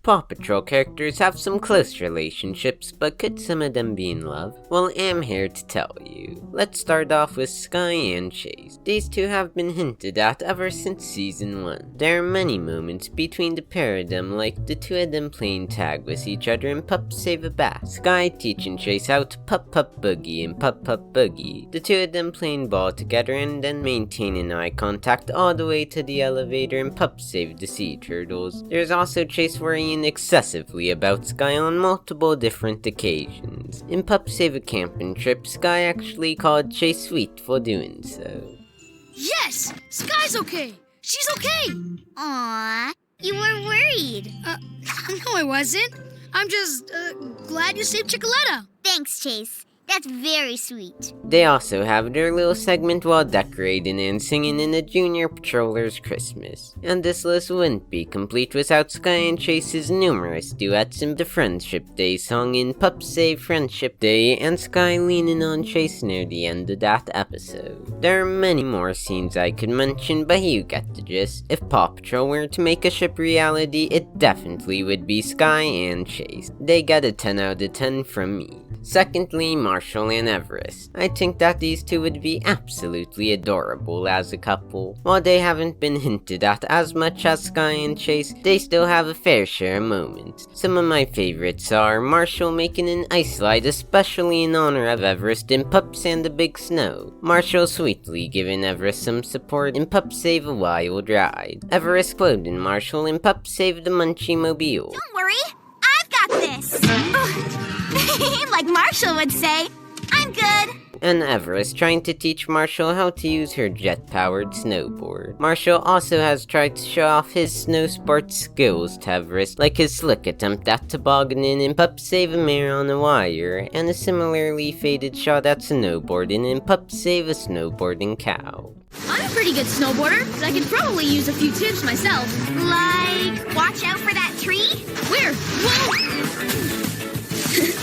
Paw Patrol characters have some close relationships, but could some of them be in love? Well, I'm here to tell you. Let's start off with Sky and Chase. These two have been hinted at ever since season 1. There are many moments between the pair of them, like the two of them playing tag with each other in Pups Save a Bat, Sky teaching Chase how to Pup Pup Boogie in Pup Pup Boogie, the two of them playing ball together and then maintaining eye contact all the way to the elevator in Pups Save the Sea Turtles. There's also Chase worrying excessively about Sky on multiple different occasions. In Pup Save a Camping Trip, Sky actually called Chase sweet for doing so. Yes! Sky's okay! She's okay! Aww, you were worried. No I wasn't. I'm just, glad you saved Chicoletta. Thanks, Chase. That's very sweet. They also have their little segment while decorating and singing in a Junior Patroller's Christmas. And this list wouldn't be complete without Sky and Chase's numerous duets in the Friendship Day song in Pups Save Friendship Day, and Sky leaning on Chase near the end of that episode. There are many more scenes I could mention, but you get the gist. If Paw Patrol were to make a ship reality, it definitely would be Sky and Chase. They get a 10 out of 10 from me. Secondly, Marshall and Everest. I think that these two would be absolutely adorable as a couple. While they haven't been hinted at as much as Sky and Chase, they still have a fair share of moments. Some of my favorites are Marshall making an ice slide especially in honor of Everest in Pups and the Big Snow, Marshall sweetly giving Everest some support in Pups Save a Wild Ride, Everest quoting Marshall in Pups Save the Munchie Mobile. Don't worry, I've got this. Like Marshall would say, I'm good. And Everest trying to teach Marshall how to use her jet-powered snowboard. Marshall also has tried to show off his snow sports skills to Everest, like his slick attempt at tobogganing in Pup Save a Mare on a Wire, and a similarly faded shot at snowboarding in Pup Save a Snowboarding Cow. I'm a pretty good snowboarder, but I could probably use a few tips myself. Like, watch out for that tree? Where? Whoa!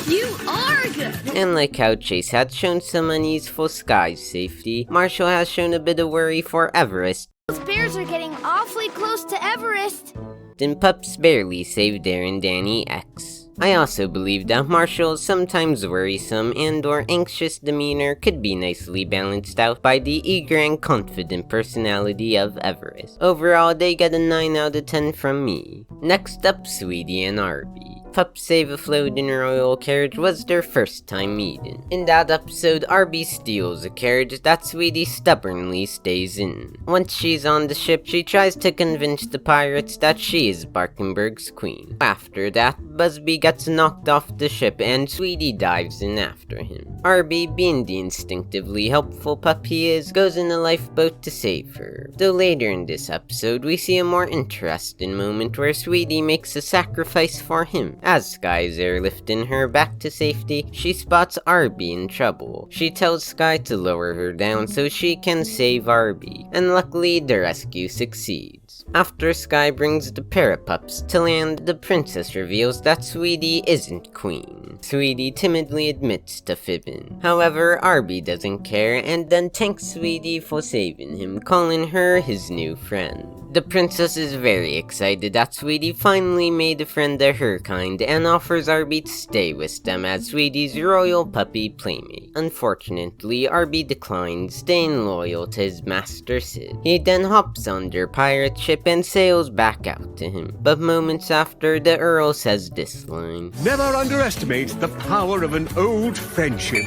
You are good! And like how Chase had shown some unease for Sky's safety, Marshall has shown a bit of worry for Everest. Those bears are getting awfully close to Everest. Then Pups barely saved Darren Danny X. I also believe that Marshall's sometimes worrisome and or anxious demeanor could be nicely balanced out by the eager and confident personality of Everest. Overall, they get a 9 out of 10 from me. Next up, Sweetie and Arby. Pups Save a Floating Royal carriage was their first time meeting. In that episode, Arby steals a carriage that Sweetie stubbornly stays in. Once she's on the ship, she tries to convince the pirates that she is Barkenberg's queen. After that, Busby gets knocked off the ship and Sweetie dives in after him. Arby, being the instinctively helpful pup he is, goes in a lifeboat to save her. Though later in this episode, we see a more interesting moment where Sweetie makes a sacrifice for him. As Sky is airlifting her back to safety, she spots Arby in trouble. She tells Sky to lower her down so she can save Arby, and luckily the rescue succeeds. After Sky brings the pair of pups to land, the princess reveals that Sweetie isn't queen. Sweetie timidly admits to fibbing. However, Arby doesn't care and then thanks Sweetie for saving him, calling her his new friend. The princess is very excited that Sweetie finally made a friend of her kind and offers Arby to stay with them as Sweetie's royal puppy playmate. Unfortunately, Arby declines, staying loyal to his master Sid. He then hops on their pirate ship and sails back out to him. But moments after, the Earl says this line: "Never underestimate the power of an old friendship."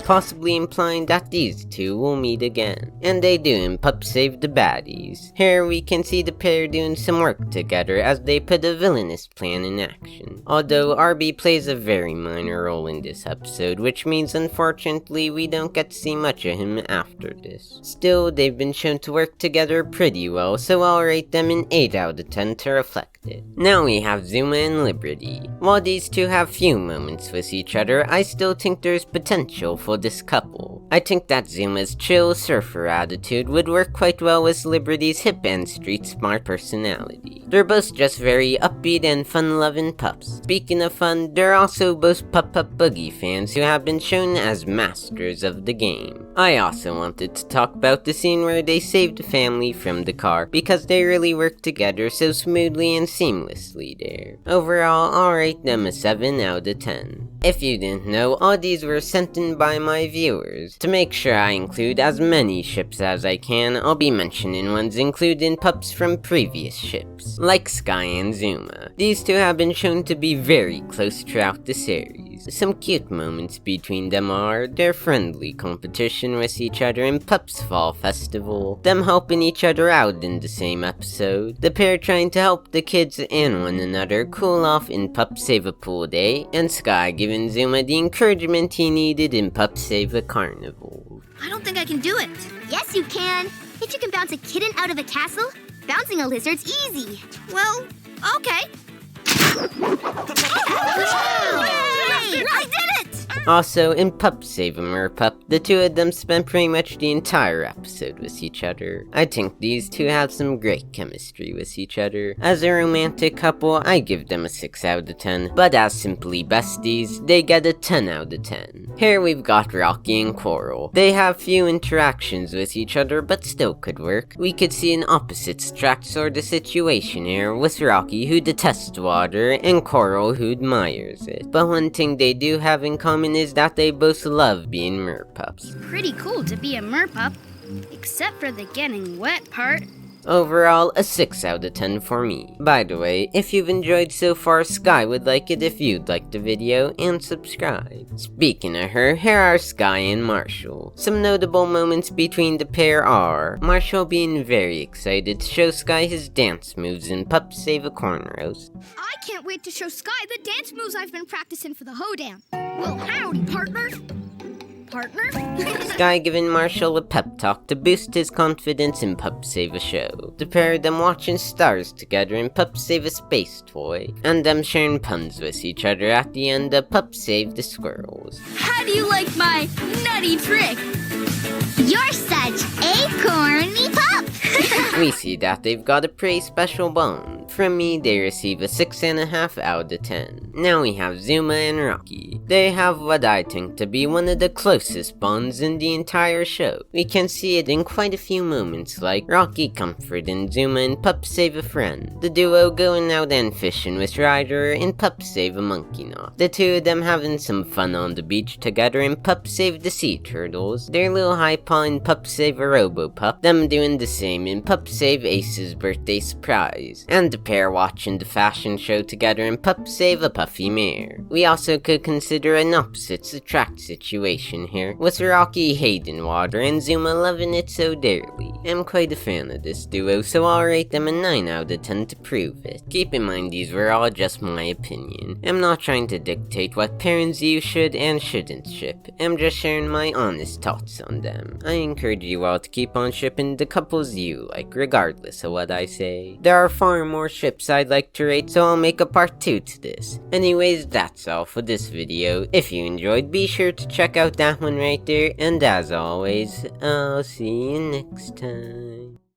Possibly implying that these two will meet again. And they do in Pup Save the Baddies. Here we can see the pair doing some work together as they put a villainous plan in action. Although Arby plays a very minor role in this episode, which means unfortunately we don't get to see much of him after this. Still, they've been shown to work together pretty well, so I'll rate them an 8 out of 10 to reflect it. Now we have Zuma and Liberty. While these two have few moments with each other, I still think there's potential for this couple. I think that Zuma's chill surfer attitude would work quite well with Liberty's hip and street smart personality. They're both just very upbeat and fun-loving pups. Speaking of fun, they're also both Pup Pup Boogie fans who have been shown as masters of the game. I also wanted to talk about the scene where they saved the family from the car, because they really worked together so smoothly and seamlessly there. Overall, I'll rate them a 7 out of 10. If you didn't know, all these were sent in by my viewers. To make sure I include as many ships as I can, I'll be mentioning ones included in Pups from previous ships, like Sky and Zuma. These two have been shown to be very close throughout the series. Some cute moments between them are their friendly competition with each other in Pups Fall Festival, them helping each other out in the same episode, the pair trying to help the kids and one another cool off in Pup Save a Pool Day, and Sky giving Zuma the encouragement he needed in Pup Save a Carnival. I don't think I can do it. Yes, you can. If you can bounce a kitten out of a castle, bouncing a lizard's easy. Well, okay. Yay! I did it! Also, in Pup Save a Merpup, the two of them spent pretty much the entire episode with each other. I think these two have some great chemistry with each other. As a romantic couple, I give them a 6 out of 10, but as simply besties, they get a 10 out of 10. Here we've got Rocky and Coral. They have few interactions with each other, but still could work. We could see an opposites attract sort of situation here, with Rocky who detests water, and Coral who admires it. But one thing they do have in common is that they both love being merpups. Pretty cool to be a merpup, except for the getting wet part. Overall, a 6 out of 10 for me. By the way, if you've enjoyed so far, Sky would like it if you'd like the video and subscribe. Speaking of her, here are Sky and Marshall. Some notable moments between the pair are Marshall being very excited to show Sky his dance moves in Pup Save a Cornrows. I can't wait to show Sky the dance moves I've been practicing for the hoedown. Well, howdy, partner. Partner? Sky giving Marshall a pep talk to boost his confidence in Pup Save a Show. The pair of them watching stars together in Pup Save a Space Toy. And them sharing puns with each other at the end of Pup Save the Squirrels. How do you like my nutty trick? You're such a corny pup! We see that they've got a pretty special bond. From me, they receive a 6.5 out of 10. Now we have Zuma and Rocky. They have what I think to be one of the closest bonds in the entire show. We can see it in quite a few moments, like Rocky comforting Zuma in Pup Save a Friend, the duo going out and fishing with Ryder in Pup Save a Monkey Knot, the two of them having some fun on the beach together in Pup Save the Sea Turtles, their little high paw in Pup Save a Robo-Pup, them doing the same in Pup Save Ace's Birthday Surprise, and the pair watching the fashion show together in Pup Save a Puffy Mare. We also could consider an opposites attract situation here, with Rocky hating water and Zuma loving it so dearly. I'm quite a fan of this duo, so I'll rate them a 9 out of 10 to prove it. Keep in mind these were all just my opinion. I'm not trying to dictate what parents you should and shouldn't ship. I'm just sharing my honest thoughts on them. I encourage you all to keep on shipping the couples you like, regardless of what I say. There are far more ships I'd like to rate, so I'll make a part 2 to this. Anyways, that's all for this video. If you enjoyed, be sure to check out that one right there, and as always, I'll see you next time.